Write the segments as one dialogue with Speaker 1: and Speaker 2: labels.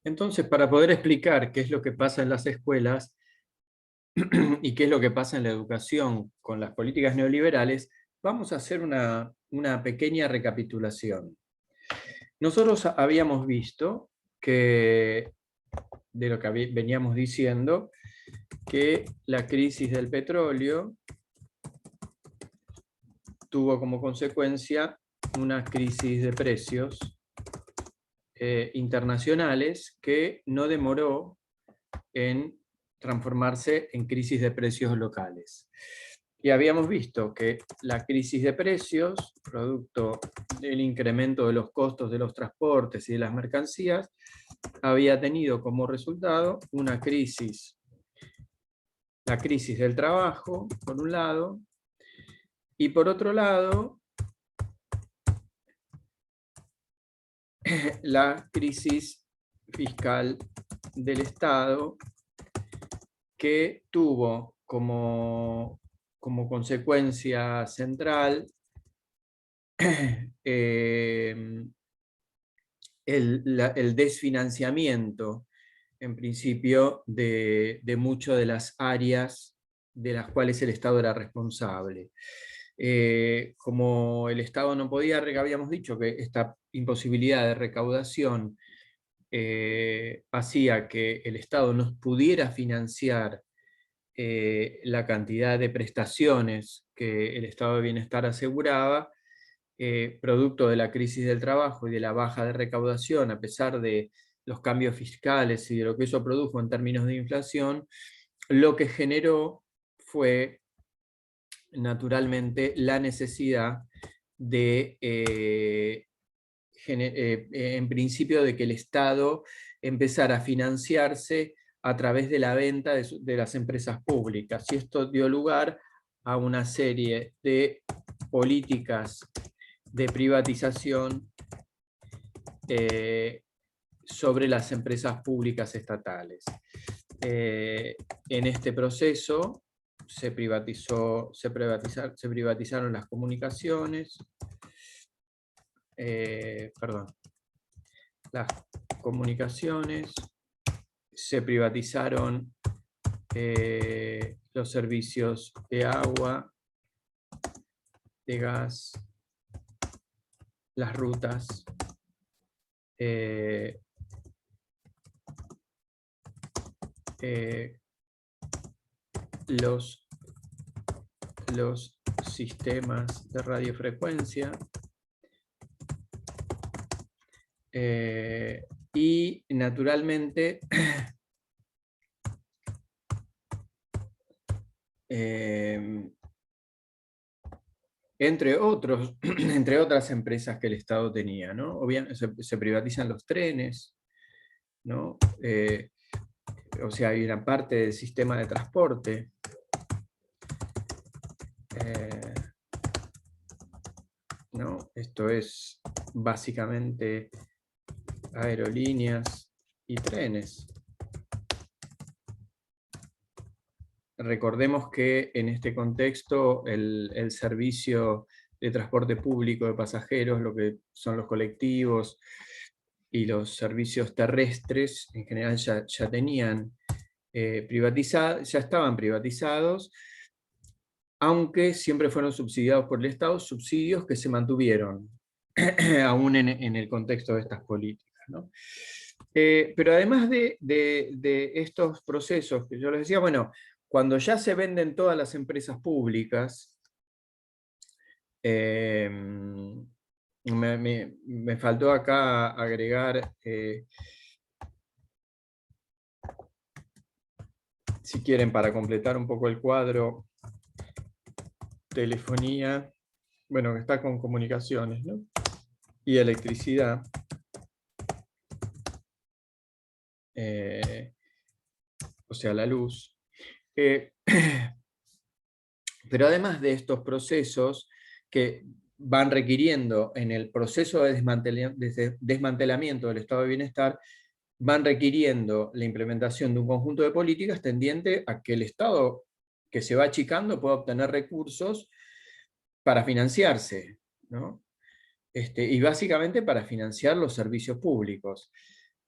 Speaker 1: Entonces, para poder explicar qué es lo que pasa en las escuelas y qué es lo que pasa en la educación con las políticas neoliberales, vamos a hacer una pequeña recapitulación. Nosotros habíamos visto que, de lo que veníamos diciendo, que la crisis del petróleo tuvo como consecuencia una crisis de precios internacionales que no demoró en transformarse en crisis de precios locales. Y habíamos visto que la crisis de precios, producto del incremento de los costos de los transportes y de las mercancías, había tenido como resultado una crisis, la crisis del trabajo, por un lado, y por otro lado, la crisis fiscal del Estado, que tuvo como consecuencia central el desfinanciamiento, en principio, de muchas de las áreas de las cuales el Estado era responsable. Como el Estado no podía, habíamos dicho que esta imposibilidad de recaudación hacía que el Estado no pudiera financiar la cantidad de prestaciones que el estado de bienestar aseguraba, producto de la crisis del trabajo y de la baja de recaudación, a pesar de los cambios fiscales y de lo que eso produjo en términos de inflación, lo que generó fue naturalmente la necesidad de, en principio, de que el Estado empezara a financiarse a través de la venta de las empresas públicas. Y esto dio lugar a una serie de políticas de privatización sobre las empresas públicas estatales. En este proceso se privatizaron las comunicaciones, se privatizaron los servicios de agua, de gas, las rutas, los sistemas de radiofrecuencia, y naturalmente entre otras empresas que el Estado tenía, ¿no? Se privatizan los trenes, ¿no? O sea, hay una parte del sistema de transporte. ¿No? Esto es básicamente aerolíneas y trenes. Recordemos que en este contexto el servicio de transporte público de pasajeros, lo que son los colectivos y los servicios terrestres, en general ya tenían ya estaban privatizados, aunque siempre fueron subsidiados por el Estado, subsidios que se mantuvieron aún en el contexto de estas políticas, ¿no? Pero además de estos procesos que yo les decía, bueno, cuando ya se venden todas las empresas públicas, me faltó acá agregar, si quieren, para completar un poco el cuadro, telefonía, bueno, que está con comunicaciones, ¿no? Y electricidad. O sea, la luz. Pero además de estos procesos que van requiriendo en el proceso de desmantelamiento del estado de bienestar, van requiriendo la implementación de un conjunto de políticas tendiente a que el Estado, que se va achicando, pueda obtener recursos para financiarse, ¿no? Y básicamente para financiar los servicios públicos.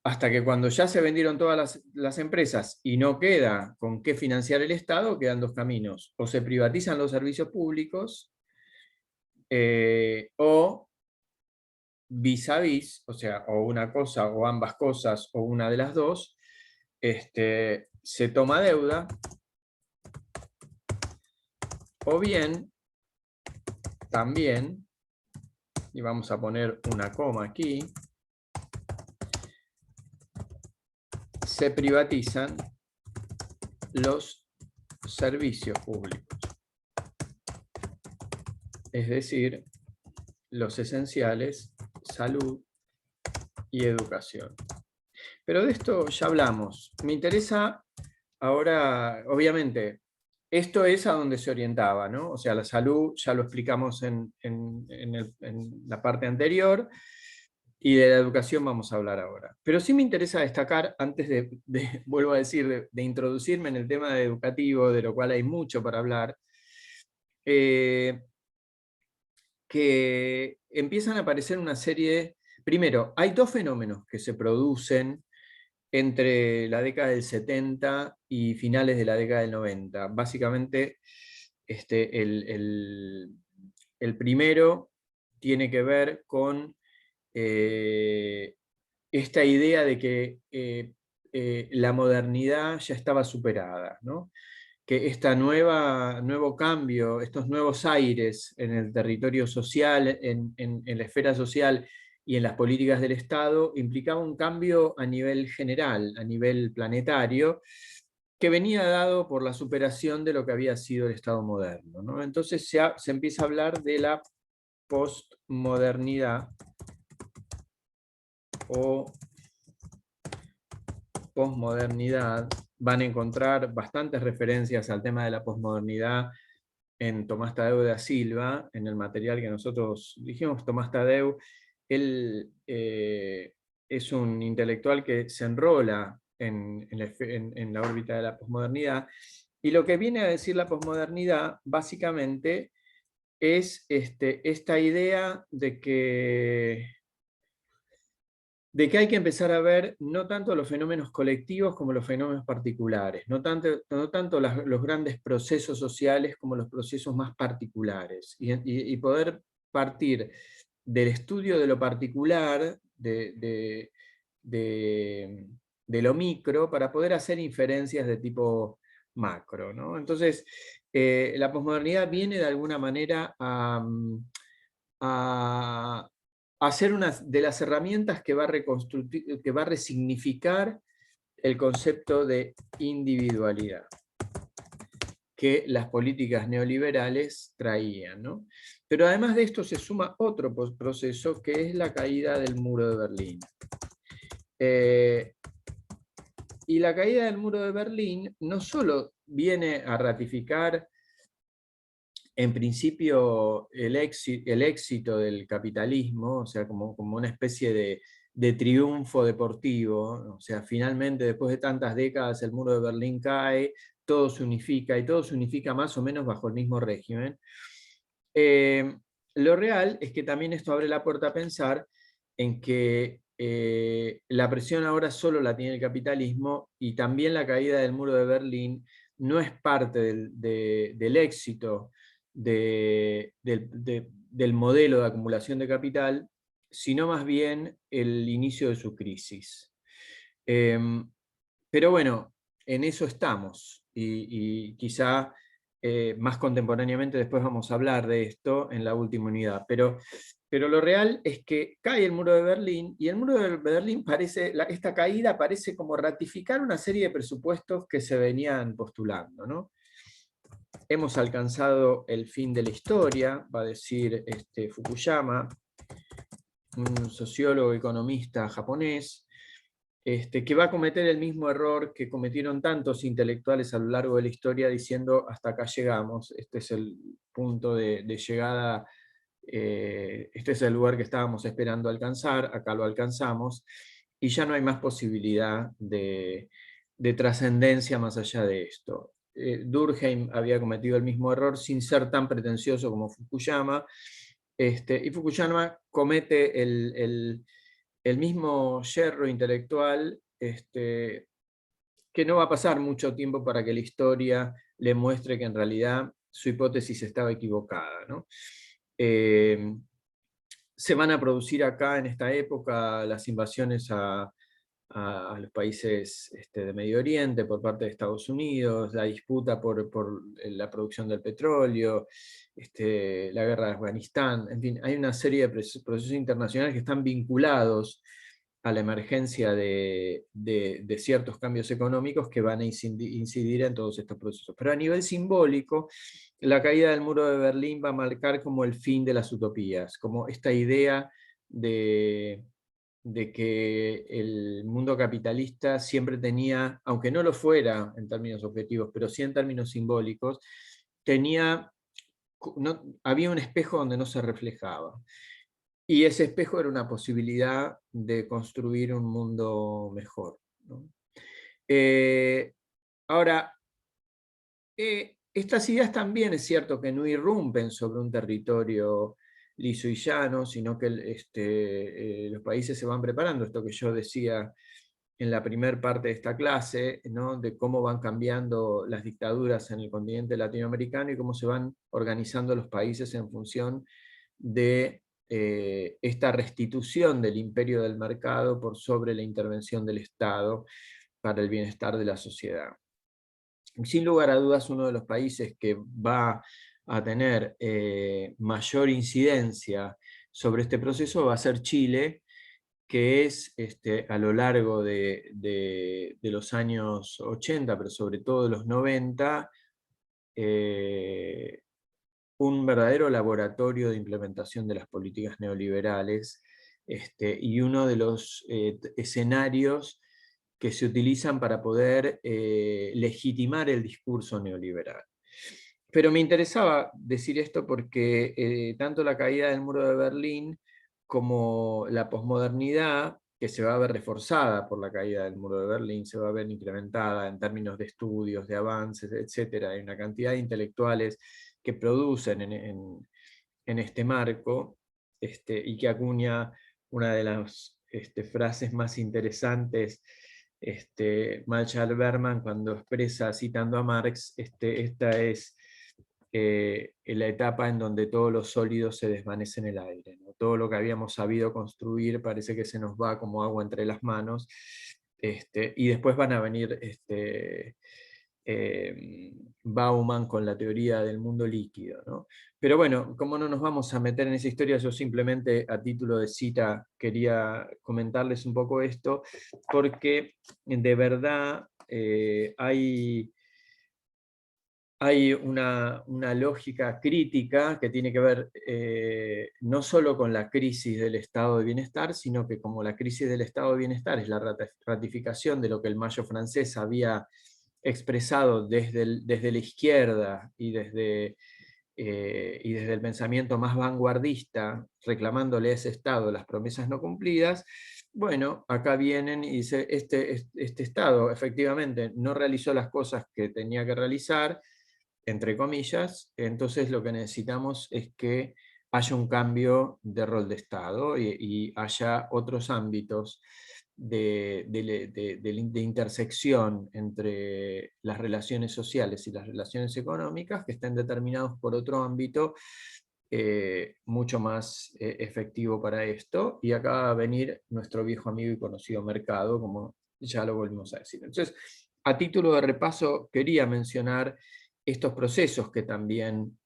Speaker 1: hasta que cuando ya se vendieron todas las empresas y no queda con qué financiar el Estado, quedan dos caminos. O se privatizan los servicios públicos, o vis a vis, o sea, o una cosa o ambas cosas, o una de las dos, se toma deuda, o bien, también, y vamos a poner una coma aquí, se privatizan los servicios públicos, es decir, los esenciales, salud y educación. Pero de esto ya hablamos. Me interesa ahora, obviamente, esto es a donde se orientaba, ¿no? O sea, la salud ya lo explicamos en la parte anterior, y de la educación vamos a hablar ahora. Pero sí me interesa destacar, antes vuelvo a decir, de introducirme en el tema educativo, de lo cual hay mucho para hablar, que empiezan a aparecer una serie. Primero, hay dos fenómenos que se producen entre la década del 70 y finales de la década del 90. Básicamente, el primero tiene que ver con esta idea de que la modernidad ya estaba superada, ¿no? Que nuevo cambio, estos nuevos aires en el territorio social, en la esfera social y en las políticas del Estado, implicaba un cambio a nivel general, a nivel planetario, que venía dado por la superación de lo que había sido el Estado moderno, ¿no? Entonces se empieza a hablar de la postmodernidad o posmodernidad. Van a encontrar bastantes referencias al tema de la posmodernidad en Tomás Tadeu da Silva, en el material que nosotros dijimos. Tomás Tadeu, él es un intelectual que se enrola en la órbita de la posmodernidad, y lo que viene a decir la posmodernidad básicamente es esta idea de que hay que empezar a ver no tanto los fenómenos colectivos como los fenómenos particulares, no tanto los grandes procesos sociales como los procesos más particulares, y poder partir del estudio de lo particular, de lo micro, para poder hacer inferencias de tipo macro, ¿no? Entonces, la posmodernidad viene de alguna manera a hacer una de las herramientas que va a resignificar el concepto de individualidad que las políticas neoliberales traían, ¿no? Pero además de esto se suma otro proceso, que es la caída del muro de Berlín. Y la caída del muro de Berlín no solo viene a ratificar en principio el éxito del capitalismo, o sea, como una especie de triunfo deportivo, o sea, finalmente después de tantas décadas el muro de Berlín cae, todo se unifica, y todo se unifica más o menos bajo el mismo régimen. Lo real es que también esto abre la puerta a pensar en que la presión ahora solo la tiene el capitalismo, y también la caída del muro de Berlín no es parte del éxito del modelo de acumulación de capital, sino más bien el inicio de su crisis. Pero bueno, en eso estamos, y quizá más contemporáneamente después vamos a hablar de esto en la última unidad, pero lo real es que cae el muro de Berlín, y el muro de Berlín esta caída parece como ratificar una serie de presupuestos que se venían postulando, ¿no? Hemos alcanzado el fin de la historia, va a decir Fukuyama, un sociólogo economista japonés, que va a cometer el mismo error que cometieron tantos intelectuales a lo largo de la historia, diciendo hasta acá llegamos, este es el punto de llegada, este es el lugar que estábamos esperando alcanzar, acá lo alcanzamos, y ya no hay más posibilidad de trascendencia más allá de esto. Durkheim había cometido el mismo error sin ser tan pretencioso como Fukuyama, y Fukuyama comete el mismo yerro intelectual, que no va a pasar mucho tiempo para que la historia le muestre que en realidad su hipótesis estaba equivocada, ¿no? Se van a producir acá en esta época las invasiones a los países de Medio Oriente por parte de Estados Unidos, la disputa por la producción del petróleo, la guerra de Afganistán, en fin, hay una serie de procesos internacionales que están vinculados a la emergencia de ciertos cambios económicos que van a incidir en todos estos procesos. Pero a nivel simbólico, la caída del muro de Berlín va a marcar como el fin de las utopías, como esta idea de que el mundo capitalista siempre tenía, aunque no lo fuera en términos objetivos, pero sí en términos simbólicos, había un espejo donde no se reflejaba. Y ese espejo era una posibilidad de construir un mundo mejor, ¿no? Ahora, estas ideas también es cierto que no irrumpen sobre un territorio liso y llano, sino que los países se van preparando, esto que yo decía en la primera parte de esta clase, ¿no? De cómo van cambiando las dictaduras en el continente latinoamericano y cómo se van organizando los países en función de esta restitución del imperio del mercado por sobre la intervención del Estado para el bienestar de la sociedad. Sin lugar a dudas, uno de los países que va a tener mayor incidencia sobre este proceso va a ser Chile, que es a lo largo de los años 80, pero sobre todo de los 90, un verdadero laboratorio de implementación de las políticas neoliberales, y uno de los escenarios que se utilizan para poder legitimar el discurso neoliberal. Pero me interesaba decir esto porque tanto la caída del muro de Berlín como la posmodernidad, que se va a ver reforzada por la caída del muro de Berlín, se va a ver incrementada en términos de estudios, de avances, etc. Hay una cantidad de intelectuales que producen en este marco, y que acuña una de las frases más interesantes, Marshall Berman, cuando expresa, citando a Marx, esta es la etapa en donde todos los sólidos se desvanecen en el aire, ¿no? Todo lo que habíamos sabido construir parece que se nos va como agua entre las manos, y después van a venir Bauman con la teoría del mundo líquido, ¿no? Pero bueno, como no nos vamos a meter en esa historia, yo simplemente a título de cita quería comentarles un poco esto, porque de verdad hay una lógica crítica que tiene que ver no solo con la crisis del estado de bienestar, sino que como la crisis del estado de bienestar es la ratificación de lo que el Mayo francés había expresado desde la izquierda y desde el pensamiento más vanguardista, reclamándole a ese Estado las promesas no cumplidas, bueno, acá vienen y dice, este Estado efectivamente no realizó las cosas que tenía que realizar, entre comillas, entonces lo que necesitamos es que haya un cambio de rol de Estado y haya otros ámbitos de intersección entre las relaciones sociales y las relaciones económicas que estén determinados por otro ámbito mucho más efectivo para esto. Y acá va a venir nuestro viejo amigo y conocido mercado, como ya lo volvimos a decir. Entonces, a título de repaso, quería mencionar estos procesos que también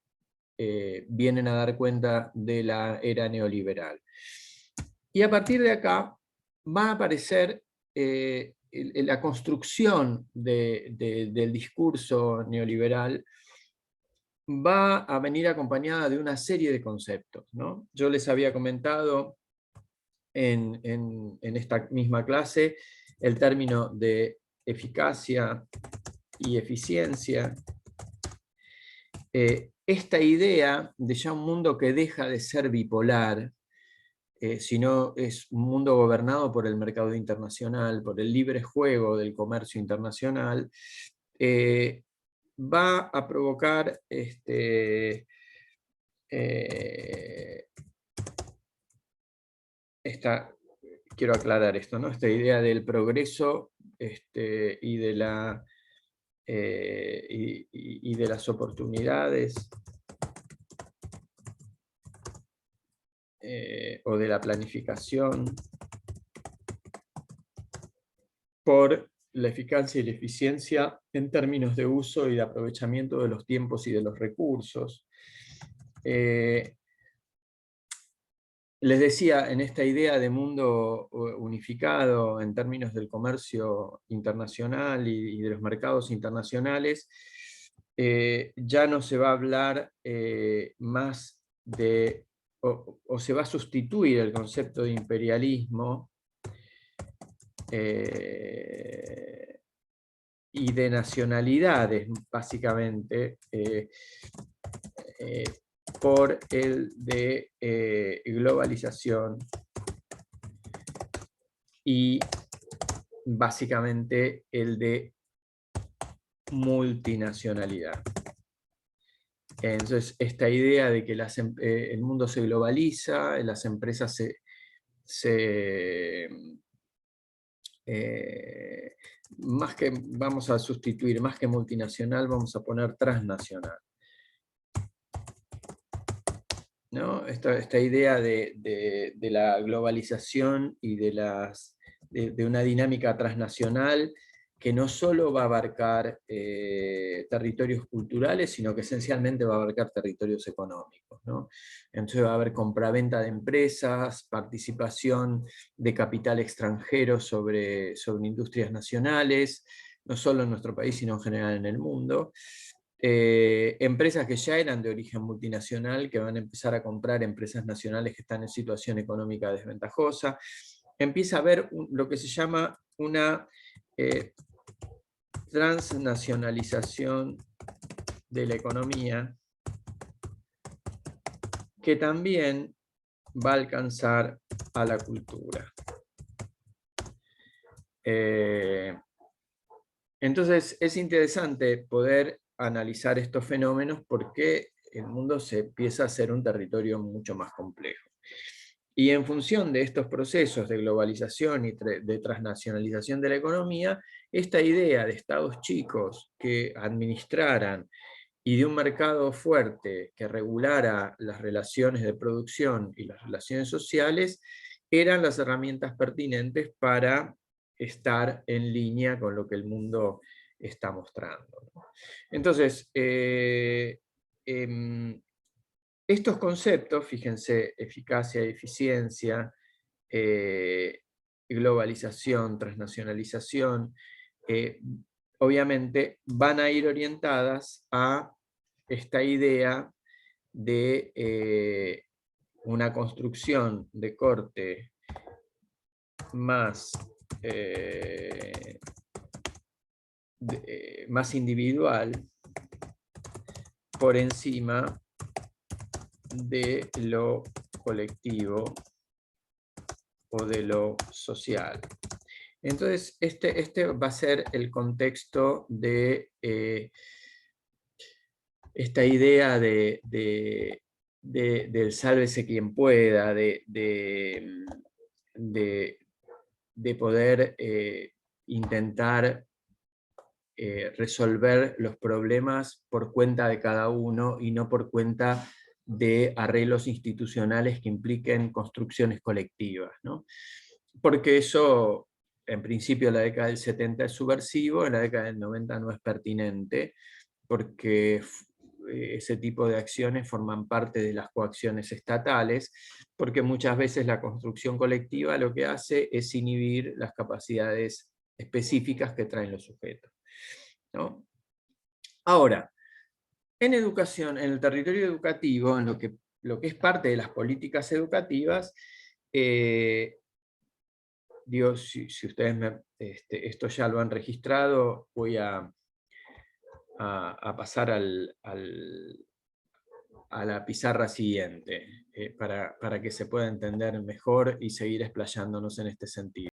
Speaker 1: vienen a dar cuenta de la era neoliberal. Y a partir de acá va a aparecer la construcción del discurso neoliberal va a venir acompañada de una serie de conceptos, ¿no? Yo les había comentado en esta misma clase el término de eficacia y eficiencia, esta idea de ya un mundo que deja de ser bipolar, sino es un mundo gobernado por el mercado internacional, por el libre juego del comercio internacional, va a provocar esta quiero aclarar esto, ¿no? Esta idea del progreso y de y de las oportunidades o de la planificación por la eficacia y la eficiencia en términos de uso y de aprovechamiento de los tiempos y de los recursos. Les decía, en esta idea de mundo unificado en términos del comercio internacional y de los mercados internacionales, ya no se va a hablar más de, o se va a sustituir el concepto de imperialismo y de nacionalidades, básicamente, por el de globalización y básicamente el de multinacionalidad. Entonces, esta idea de que el mundo se globaliza, las empresas más que vamos a sustituir, más que multinacional, vamos a poner transnacional, ¿no? Esta idea de la globalización y de una dinámica transnacional que no solo va a abarcar territorios culturales, sino que esencialmente va a abarcar territorios económicos, ¿no? Entonces va a haber compraventa de empresas, participación de capital extranjero sobre industrias nacionales, no solo en nuestro país, sino en general en el mundo. Empresas que ya eran de origen multinacional, que van a empezar a comprar empresas nacionales que están en situación económica desventajosa. Empieza a haber lo que se llama una transnacionalización de la economía, que también va a alcanzar a la cultura. Entonces es interesante poder analizar estos fenómenos porque el mundo se empieza a hacer un territorio mucho más complejo. Y en función de estos procesos de globalización y de transnacionalización de la economía, esta idea de estados chicos que administraran y de un mercado fuerte que regulara las relaciones de producción y las relaciones sociales eran las herramientas pertinentes para estar en línea con lo que el mundo está mostrando, ¿no? Entonces, estos conceptos, fíjense, eficacia y eficiencia, globalización, transnacionalización, obviamente van a ir orientadas a esta idea de una construcción de corte más, más individual por encima de lo colectivo o de lo social. Entonces, este va a ser el contexto de esta idea del sálvese quien pueda, de poder intentar resolver los problemas por cuenta de cada uno y no por cuenta de arreglos institucionales que impliquen construcciones colectivas, ¿no? Porque eso, en principio, en la década del 70 es subversivo, en la década del 90 no es pertinente, porque ese tipo de acciones forman parte de las coacciones estatales, porque muchas veces la construcción colectiva lo que hace es inhibir las capacidades específicas que traen los sujetos, ¿no? Ahora, en educación, en el territorio educativo, en lo que es parte de las políticas educativas, digo, si ustedes esto ya lo han registrado, voy a pasar a la pizarra siguiente, para que se pueda entender mejor y seguir explayándonos en este sentido.